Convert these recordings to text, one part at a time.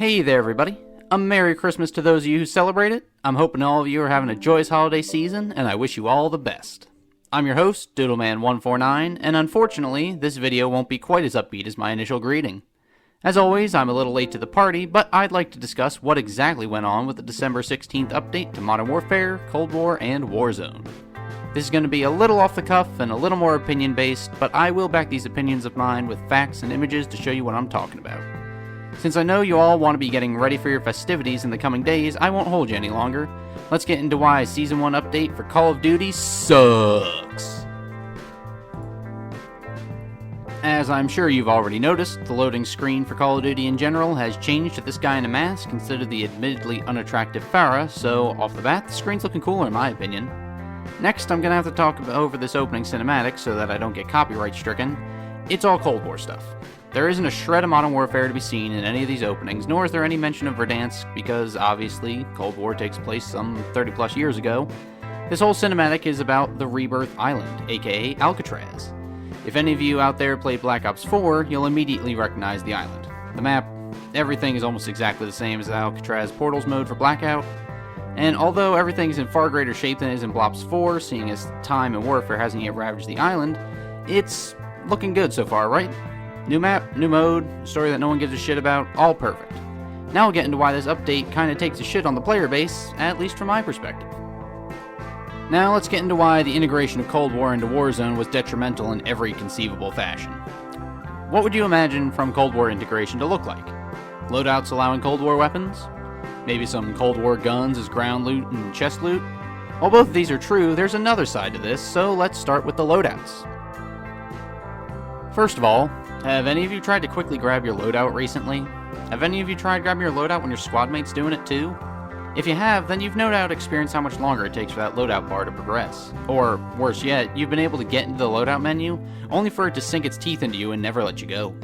Hey there everybody, a Merry Christmas to those of you who celebrate it. I'm hoping all of you are having a joyous holiday season, and I wish you all the best. I'm your host, Doodleman149, and unfortunately, this video won't be quite as upbeat as my initial greeting. As always, I'm a little late to the party, but I'd like to discuss what exactly went on with the December 16th update to Modern Warfare, Cold War, and Warzone. This is going to be a little off the cuff and a little more opinion based, but I will back these opinions of mine with facts and images to show you what I'm talking about. Since I know you all want to be getting ready for your festivities in the coming days, I won't hold you any longer. Let's get into why Season 1 update for Call of Duty sucks. As I'm sure you've already noticed, the loading screen for Call of Duty in general has changed to this guy in a mask instead of the admittedly unattractive Farah, so off the bat, the screen's looking cooler in my opinion. Next, I'm going to have to talk over this opening cinematic so that I don't get copyright stricken. It's all Cold War stuff. There isn't a shred of Modern Warfare to be seen in any of these openings, nor is there any mention of Verdansk, because obviously Cold War takes place some 30 plus years ago. This whole cinematic is about the Rebirth Island, aka Alcatraz. If any of you out there played Black Ops 4, you'll immediately recognize the island. The map, everything is almost exactly the same as the Alcatraz Portals mode for Blackout, and although everything is in far greater shape than it is in Blops 4, seeing as time and warfare hasn't yet ravaged the island, it's looking good so far, right? New map, new mode, story that no one gives a shit about, all perfect. Now we'll get into why this update kinda takes a shit on the player base, at least from my perspective. Now let's get into why the integration of Cold War into Warzone was detrimental in every conceivable fashion. What would you imagine from Cold War integration to look like? Loadouts allowing Cold War weapons? Maybe some Cold War guns as ground loot and chest loot? While both of these are true, there's another side to this, so let's start with the loadouts. First of all, have any of you tried to quickly grab your loadout recently? Have any of you tried grabbing your loadout when your squad mate's doing it too? If you have, then you've no doubt experienced how much longer it takes for that loadout bar to progress. Or, worse yet, you've been able to get into the loadout menu, only for it to sink its teeth into you and never let you go.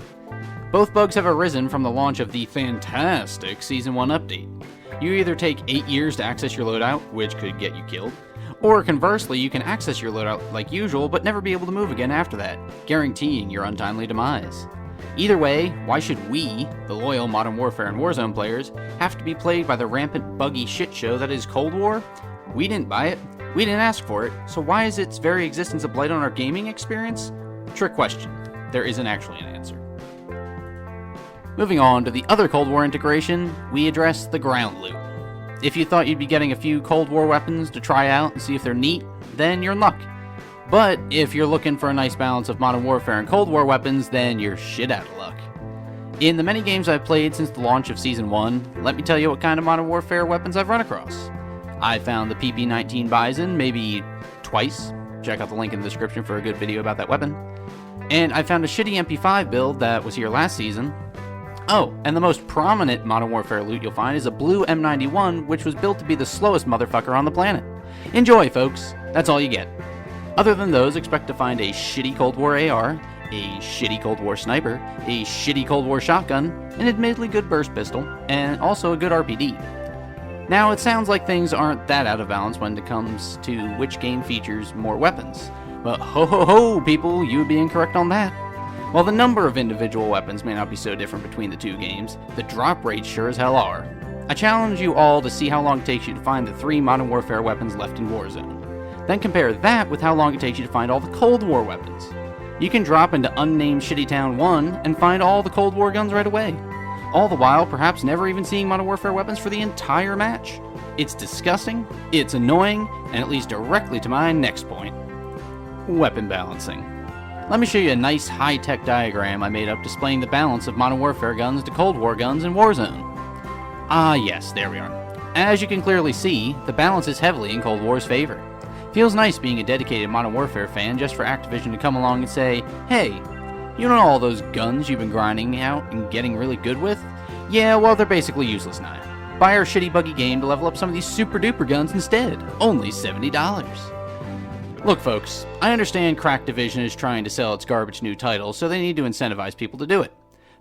Both bugs have arisen from the launch of the fantastic Season 1 update. You either take 8 years to access your loadout, which could get you killed, or conversely, you can access your loadout like usual, but never be able to move again after that, guaranteeing your untimely demise. Either way, why should we, the loyal Modern Warfare and Warzone players, have to be plagued by the rampant, buggy shitshow that is Cold War? We didn't buy it, we didn't ask for it, so why is its very existence a blight on our gaming experience? Trick question. There isn't actually an answer. Moving on to the other Cold War integration, we address the ground loot. If you thought you'd be getting a few Cold War weapons to try out and see if they're neat, then you're in luck. But if you're looking for a nice balance of Modern Warfare and Cold War weapons, then you're shit out of luck. In the many games I've played since the launch of Season 1, let me tell you what kind of Modern Warfare weapons I've run across. I found the PP-19 Bison maybe twice. Check out the link in the description for a good video about that weapon. And I found a shitty MP5 build that was here last season. Oh, and the most prominent Modern Warfare loot you'll find is a blue M91, which was built to be the slowest motherfucker on the planet. Enjoy, folks. That's all you get. Other than those, expect to find a shitty Cold War AR, a shitty Cold War sniper, a shitty Cold War shotgun, an admittedly good burst pistol, and also a good RPD. Now, it sounds like things aren't that out of balance when it comes to which game features more weapons. But ho ho ho, people, you would be incorrect on that. While the number of individual weapons may not be so different between the two games, the drop rates sure as hell are. I challenge you all to see how long it takes you to find the 3 Modern Warfare weapons left in Warzone. Then compare that with how long it takes you to find all the Cold War weapons. You can drop into unnamed Shittytown 1 and find all the Cold War guns right away. All the while, perhaps never even seeing Modern Warfare weapons for the entire match. It's disgusting, it's annoying, and it leads directly to my next point. Weapon balancing. Let me show you a nice high-tech diagram I made up displaying the balance of Modern Warfare guns to Cold War guns in Warzone. Ah yes, there we are. As you can clearly see, the balance is heavily in Cold War's favor. Feels nice being a dedicated Modern Warfare fan just for Activision to come along and say, hey, you know all those guns you've been grinding out and getting really good with? Yeah, well they're basically useless now. Buy our shitty buggy game to level up some of these super duper guns instead. Only $70. Look folks, I understand Activision is trying to sell its garbage new title, so they need to incentivize people to do it.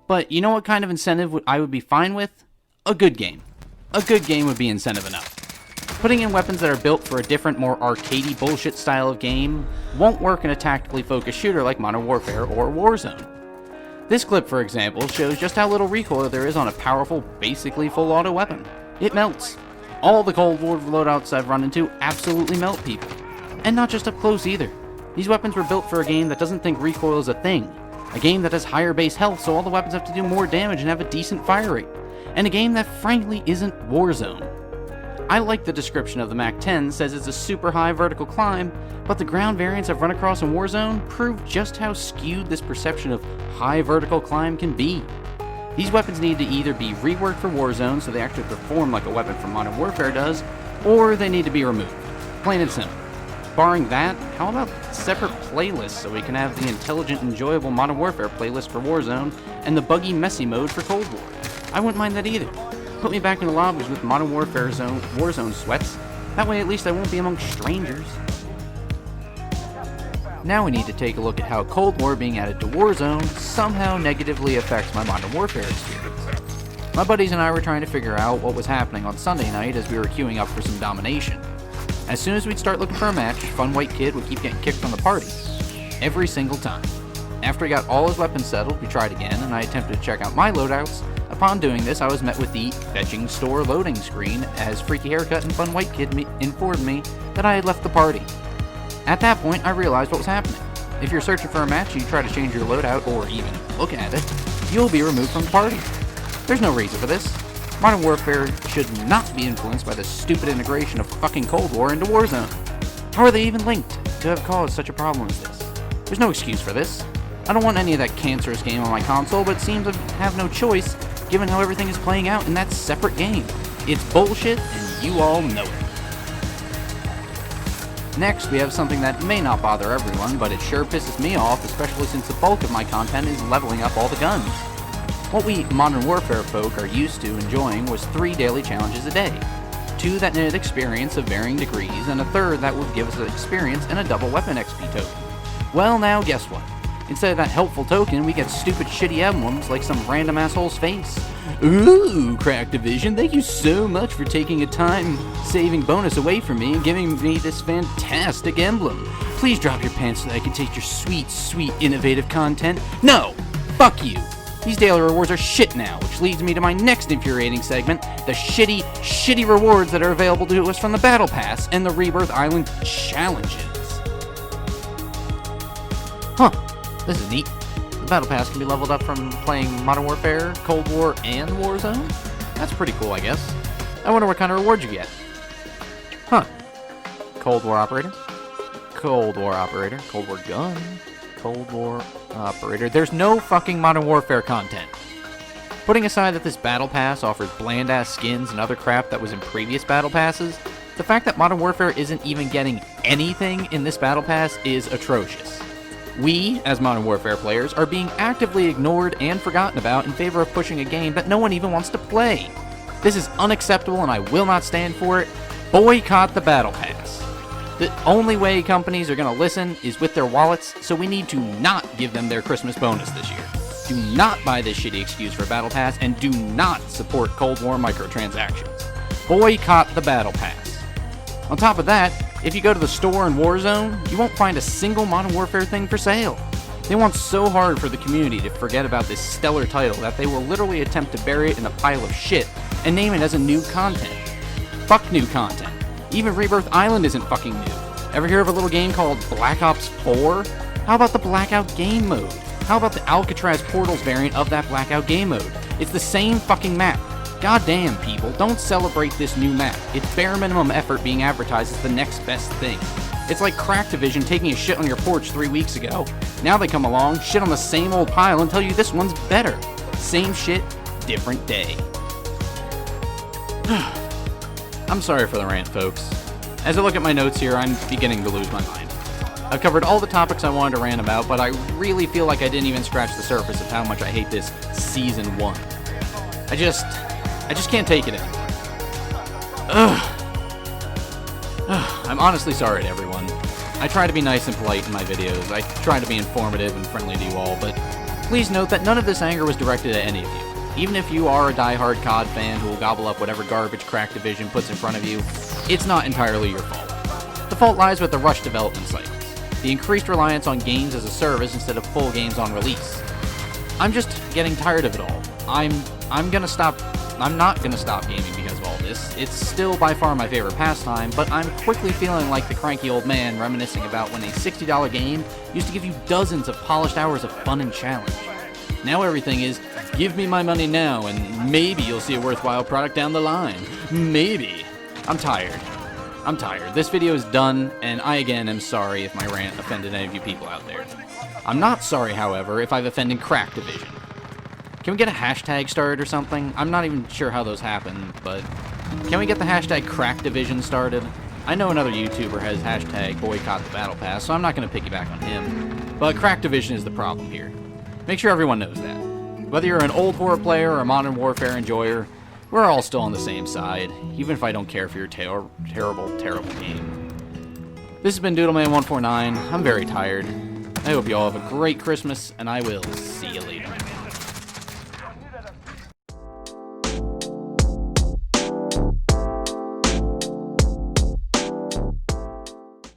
But you know what kind of incentive I would be fine with? A good game. A good game would be incentive enough. Putting in weapons that are built for a different, more arcadey bullshit style of game won't work in a tactically focused shooter like Modern Warfare or Warzone. This clip, for example, shows just how little recoil there is on a powerful, basically full auto weapon. It melts. All the Cold War loadouts I've run into absolutely melt people. And not just up close either. These weapons were built for a game that doesn't think recoil is a thing. A game that has higher base health, so all the weapons have to do more damage and have a decent fire rate. And a game that frankly isn't Warzone. I like the description of the MAC-10, says it's a super high vertical climb, but the ground variants I've run across in Warzone prove just how skewed this perception of high vertical climb can be. These weapons need to either be reworked for Warzone so they actually perform like a weapon from Modern Warfare does, or they need to be removed. Plain and simple. Barring that, how about separate playlists so we can have the intelligent, enjoyable Modern Warfare playlist for Warzone and the buggy, messy mode for Cold War? I wouldn't mind that either. Put me back in the lobbies with Modern Warfare Warzone sweats. That way at least I won't be amongst strangers. Now we need to take a look at how Cold War being added to Warzone somehow negatively affects my Modern Warfare experience. My buddies and I were trying to figure out what was happening on Sunday night as we were queuing up for some domination. As soon as we'd start looking for a match, Fun White Kid would keep getting kicked from the party. Every single time. After he got all his weapons settled, we tried again, and I attempted to check out my loadouts. Upon doing this, I was met with the fetching store loading screen as Freaky Haircut and Fun White Kid informed me that I had left the party. At that point, I realized what was happening. If you're searching for a match and you try to change your loadout or even look at it, you'll be removed from the party. There's no reason for this. Modern Warfare should not be influenced by the stupid integration of fucking Cold War into Warzone. How are they even linked to have caused such a problem as this? There's no excuse for this. I don't want any of that cancerous game on my console, but it seems I have no choice given how everything is playing out in that separate game. It's bullshit, and you all know it. Next, we have something that may not bother everyone, but it sure pisses me off, especially since the bulk of my content is leveling up all the guns. What we Modern Warfare folk are used to enjoying was 3 daily challenges a day. 2 that netted experience of varying degrees, and a third that would give us an experience and a double weapon XP token. Well, now guess what? Instead of that helpful token, we get stupid shitty emblems like some random asshole's face. Ooh, Activision, thank you so much for taking a time-saving bonus away from me and giving me this fantastic emblem. Please drop your pants so that I can take your sweet, sweet, innovative content. No! Fuck you! These daily rewards are shit now, which leads me to my next infuriating segment, the shitty, shitty rewards that are available to us from the Battle Pass and the Rebirth Island challenges. Huh. This is neat. The Battle Pass can be leveled up from playing Modern Warfare, Cold War, and Warzone? That's pretty cool, I guess. I wonder what kind of rewards you get. Huh. Cold War Operator. Cold War Operator. Cold War Gun. Cold War Operator. There's no fucking Modern Warfare content. Putting aside that this Battle Pass offers bland-ass skins and other crap that was in previous Battle Passes, the fact that Modern Warfare isn't even getting anything in this Battle Pass is atrocious. We, as Modern Warfare players, are being actively ignored and forgotten about in favor of pushing a game that no one even wants to play. This is unacceptable and I will not stand for it. Boycott the Battle Pass. The only way companies are going to listen is with their wallets, so we need to not give them their Christmas bonus this year. Do not buy this shitty excuse for Battle Pass, and do not support Cold War microtransactions. Boycott the Battle Pass. On top of that, if you go to the store in Warzone, you won't find a single Modern Warfare thing for sale. They want so hard for the community to forget about this stellar title that they will literally attempt to bury it in a pile of shit and name it as a new content. Fuck new content. Even Rebirth Island isn't fucking new. Ever hear of a little game called Black Ops 4? How about the Blackout game mode? How about the Alcatraz Portals variant of that Blackout game mode? It's the same fucking map. Goddamn, people, don't celebrate this new map. It's bare minimum effort being advertised as the next best thing. It's like Activision taking a shit on your porch 3 weeks ago. Now they come along, shit on the same old pile, and tell you this one's better. Same shit, different day. I'm sorry for the rant, folks. As I look at my notes here, I'm beginning to lose my mind. I've covered all the topics I wanted to rant about, but I really feel like I didn't even scratch the surface of how much I hate this Season 1. I just can't take it anymore. I'm honestly sorry to everyone. I try to be nice and polite in my videos. I try to be informative and friendly to you all, but please note that none of this anger was directed at any of you. Even if you are a die-hard COD fan who will gobble up whatever garbage Activision puts in front of you, it's not entirely your fault. The fault lies with the rushed development cycles, the increased reliance on games as a service instead of full games on release. I'm just getting tired of it all. I'm not gonna stop gaming because of all this. It's still by far my favorite pastime, but I'm quickly feeling like the cranky old man reminiscing about when a $60 game used to give you dozens of polished hours of fun and challenge. Now everything is, give me my money now, and maybe you'll see a worthwhile product down the line. Maybe. I'm tired. This video is done, and I again am sorry if my rant offended any of you people out there. I'm not sorry, however, if I've offended Activision. Can we get a hashtag started or something? I'm not even sure how those happen, but can we get the hashtag Activision started? I know another YouTuber has hashtag boycott the battle pass, so I'm not going to piggyback on him. But Activision is the problem here. Make sure everyone knows that. Whether you're an old war player or a Modern Warfare enjoyer, we're all still on the same side, even if I don't care for your terrible game. This has been Doodleman149. I'm very tired. I hope you all have a great Christmas, and I will see you later.